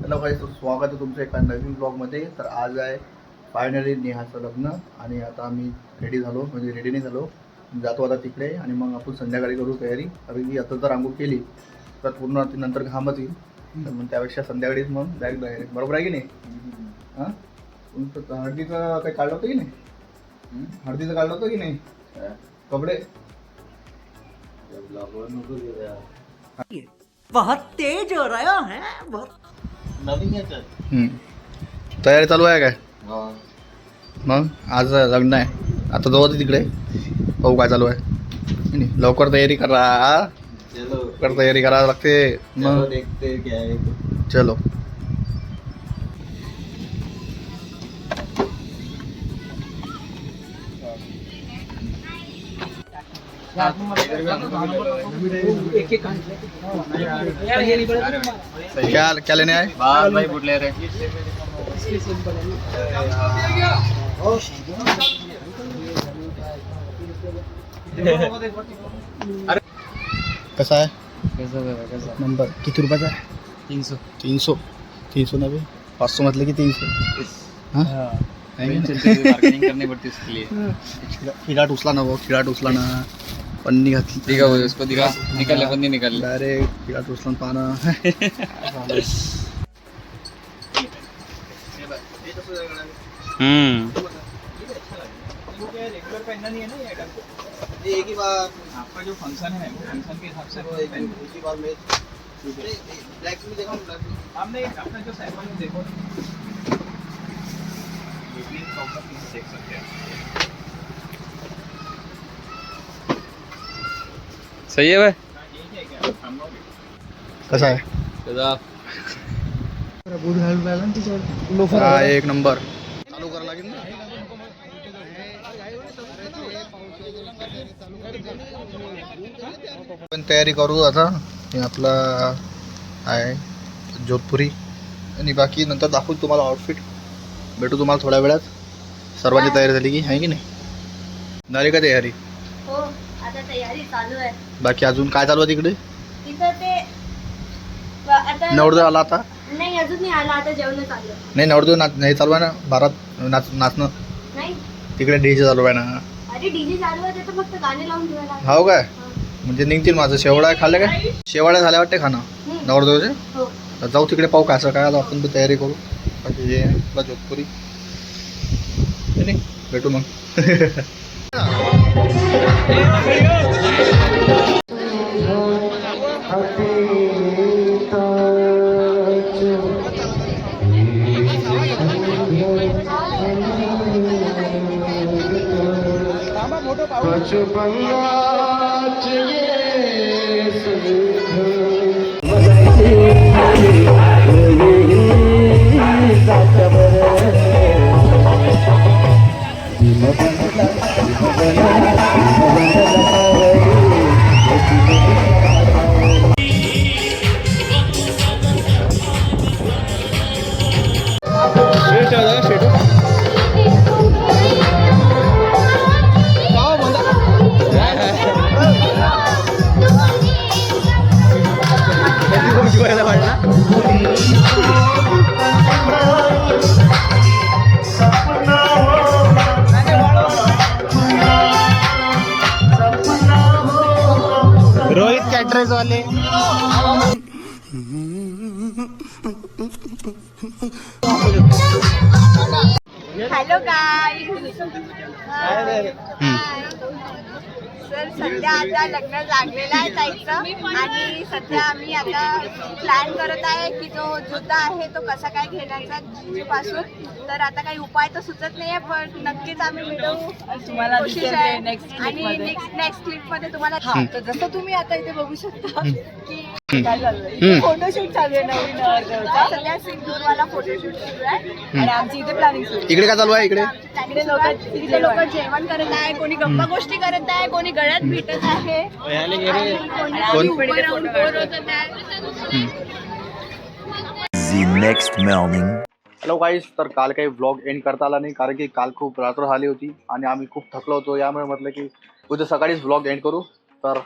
Hello गाईस, स्वागत आहे तुमचं एका नवीन ब्लॉगमध्ये. तर आज आहे फायनली नेहाचं लग्न आणि आता आम्ही रेडी झालो, म्हणजे रेडी नाही झालो, जातो आता तिकडे आणि मग आपण संध्याकाळी करू तयारी. कारण की आता जर आंघोळ केली तर पूर्ण नंतर घामच येईल, तर मग त्यापेक्षा संध्याकाळीच मग डायरेक्ट बाहेर. बरोबर आहे की नाही? हां, तुमचं हळदीचं काही काढलं होतं की नाही? हळदीचं काढलं होतं की नाही कपडे? बहुत तेज हो रहा है बहुत. तयारी चालू आहे काय? मग आज लग्न आहे, आता जाऊ तिकडे पाहू काय चालू आहे. नाही, लवकर तयारी करा, लवकर तयारी करावं लागते. मग देखते क्या है. चलो. क्या क्या लेने आए? बाल भाई बुट ले रहे. कसा आहे कैसा नंबर? किती रुपयाचा आहे? 300. 300 नव्हे, 500 म्हटलं की 300. हां, मार्केटिंग करनी पड़ती है उसके लिए. खिलाट उचला ना, खिलाट उचला ना, पन्नी घातली. दिखा वो उसको दिखा. निकाल ले बंदी निकाल ले. डायरेक्ट खिलाट उचलून पाहणं. रेगुलर पहनना नहीं है ना ये आइटम. ये एक ही बार आपका जो फंक्शन है फंक्शन के हिसाब से एक ही बार में ब्लैक में देखो. हमने अपना जो सैंपल में देखो देख सकते हैं. सही है भाई. कसा आहे? हा, एक नंबर. चालू करावं लागेल ना. पण तयारी करू आता. हे आपला आहे जोधपुरी आणि बाकी नंतर दाखवू तुम्हाला आउटफिट. भेटू तुम्हाला थोड्या वेळात. सर्वांची तयारी झाली की आहे की नाही? झाली का तयारी? हो, आता तयारी चालू आहे. बाकी अजून काय चालू आहे तिकडे? तिथं ते आता नवरदेव आला आता? नाही, अजून नाही आला. आता जेवण चालू आहे. नाही, नवरदेव नाही चालू आहे ना, बारात नाचणं नाही, तिकडे डीजे चालू आहे ना. अरे डीजे चालू आहे, तर फक्त गाणे लावून ठेवायला. हो काय? म्हणजे निघतील माझं. शेवळा खाल्लं काय? शेवाळ्या झाल्या वाटते खाणं नवरदेवचे. हो, तर जाऊ तिकडे पाहू काय असं काय. आता आपण तर तयारी करू. बाकी हे आपला जोधपुरी नाही, भेटू मग. रोहित कॅटरेज वाले. Hello guys. सर, सध्या आता लग्न लागलेलं आहे ताईचं आणि सध्या आम्ही आता प्लॅन करत आहे की जो जुदा आहे तो कसा काय घेण्याचा जिजूपासून. तर आता काही उपाय तर सुचत नाही आहे, पण नक्कीच आम्ही मिळवू तुम्हाला कोशिश आहे. आणि नेक्स्ट क्लिप मध्ये तुम्हाला. तर जसं तुम्ही आता इथे बघू शकता की काय चाललंय, फोटोशूट चालू आहे नवीन नवरदेवाचा. सध्या सिंदूरवाला फोटोशूट सुरू आहे आणि आमची इथे प्लॅनिंग सुरू आहे. इकडे काय चालू आहे? इकडे इथे लोक जेवण करत आहे, कोणी गप्पा गोष्टी करत आहे, कोणी गळ्यात भेटत आहे, कोणी उभं राहून बोलत आहे. हॅलो गाईस, तर काल काही व्लॉग एंड करता आला नाही, कारण की काल खूप रात्र झाली होती आणि आम्ही खूप थकलो होतो. यामुळे म्हटलं की उद्या सकाळीच व्लॉग एंड करू. तर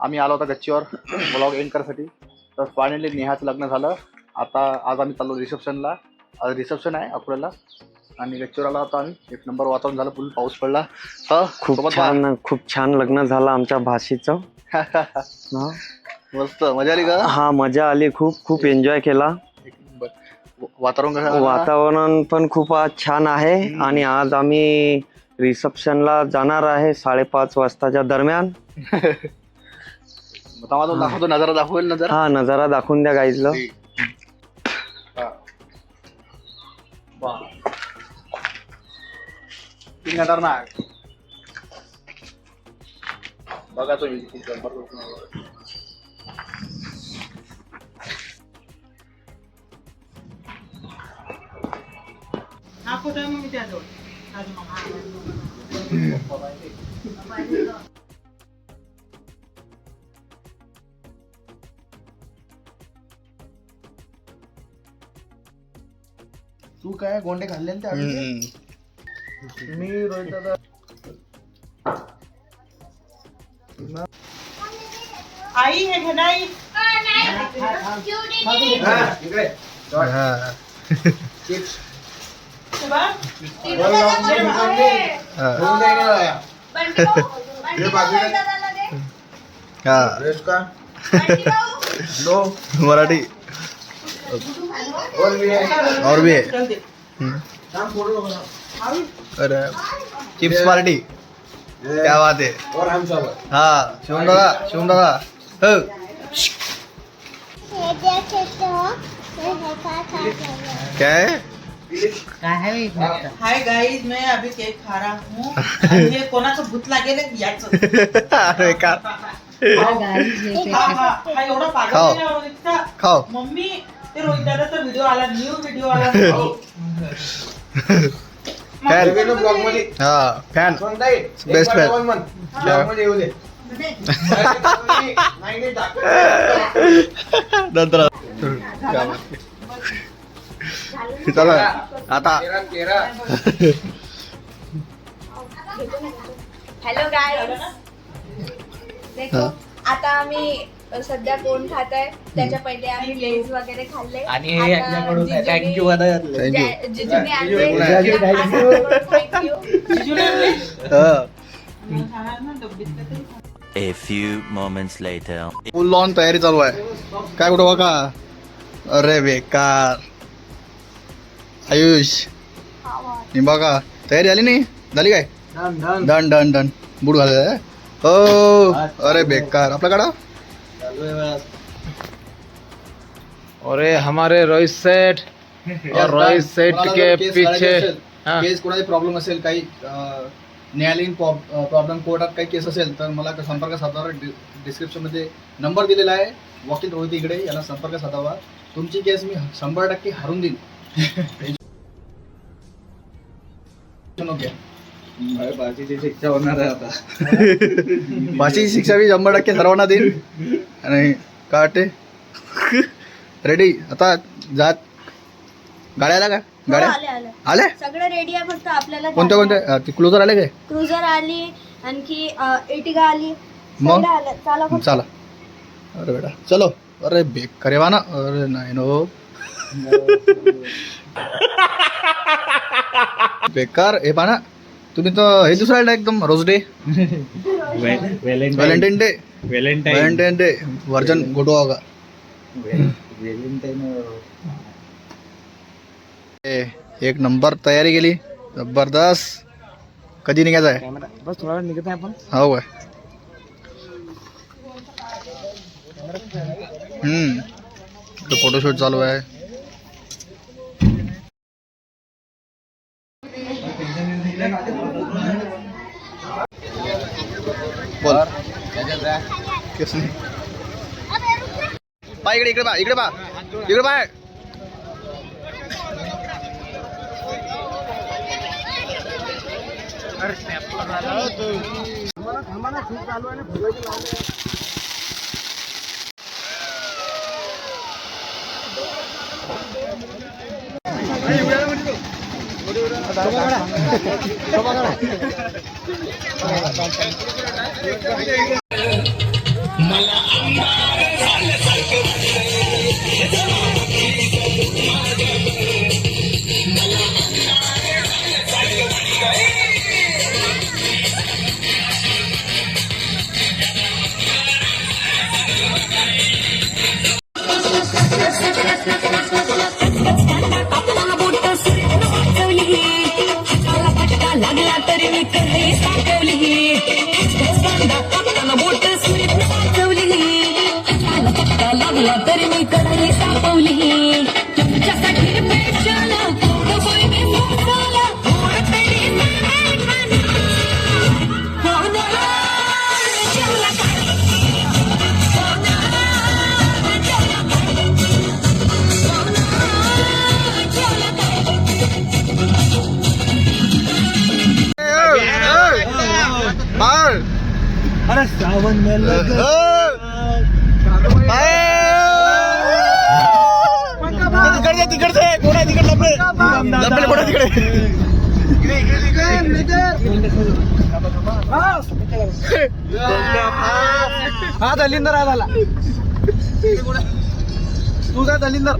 आम्ही आलो होता गच्चीवर व्लॉग एंड करण्यासाठी. तर फायनली नेहाचं लग्न झालं आता आज आम्ही चाललो रिसेप्शनला. आज रिसेप्शन आहे अकोल्याला आणि गच्चीवरला आता आम्ही. एक नंबर वातावरण झालं, फुल पाऊस पडला. खूप छान लग्न झालं आमच्या भाषेचं. मस्त मजा आली का? हा मजा आली, खूप एन्जॉय केला. वातावरण पण खूप आज छान आहे. आणि आज आम्ही रिसेप्शनला जाणार आहे 5:30 वाजताच्या दरम्यान. दाखवतो, नजारा दाखवेल नजर. हा नजारा दाखवून द्या गाईजला. बघा तो हा कुठे आहे मग मी त्याजवळ तू काय गोंडे खाल्ले ना ते? मी रोहित दादा. आई हे घे नाही मराठी और भी है. अरे चिप्स पार्टी, क्या बात है. और हम सब. हाँ शिवम दादा क्या है? हाय गाईज, मैं अभी केक खा रहा हूँ. हे कोणाचं भूत लागेल याचं. अरे का हा एवढा पागल खाओ. नाही रोहितचा. खाओ. मम्मी ते रोहित दादाचा व्हिडिओ आला, न्यू व्हिडिओ आला. Fan best fan. चला आता. हॅलो गाईज, देखो आता आम्ही सध्या कोण खात आहे त्याच्या पहिले आम्ही लेज वगैरे खाल्ले. आणि थँक्यू जिजूने आणले. A few moments later. Full on तयारी चालू आहे. काय कुठं बघा. अरे बेकार. आयुष बघा तयारी झाली नाही झाली काय? Done done done. बूट घालायचं हो. अरे बेकार. आपला काढा. अरे हमारे रोहित सेठ और रोहित सेठ के पीछे केस कोणाची प्रॉब्लेम असेल, काही न्यायालयीन प्रॉब्लेम, कोर्टात काही केस असेल तर मला संपर्क साधावा. डिस्क्रिप्शन मध्ये नंबर दिलेला आहे. वकील रोहित इकडे, याला संपर्क साधावा. तुमची केस मी 100% हरून देईन. बाकीची शिक्षा होणार आहे आता. फाशीची शिक्षा मी 100% सर्वांना देईन. आणि काटे रेडी. आता जात गाड्या आल्या का? गाड्या आल्या सगळं रेडी आहे, फक्त आपल्याला कोणत्या क्लोजर आले काय? क्रुझर आली, आणखी एटिगा आली. मग चला चला. अरे बेटा चलो. अरे बेकार आहे ना. अरे नाही नो बेकार. हे पाना तुम्ही तर हे दुसरा एकदम rose day, valentine day, valentine day version गोटो का. एक नंबर तयारी केली जबरदस्त. कधी निघायचं आहे? बस थोडा वेळ निघत आहे आपण. हो काय. फोटोशूट चालू आहे. बोल. पाय इकडे पा, इकडे पा, इकडे पाय. मला लागला तरी मी कधी साठवली बोट सुरीत वाचवली लागला तरी मी कधी सापवली तुमच्यासाठी स्पेशल अरे सावन में तिकडचे कोणा तिकडे लपले कोणा तिकडे हा दलिंदर हा झाला तुझा दलिंदर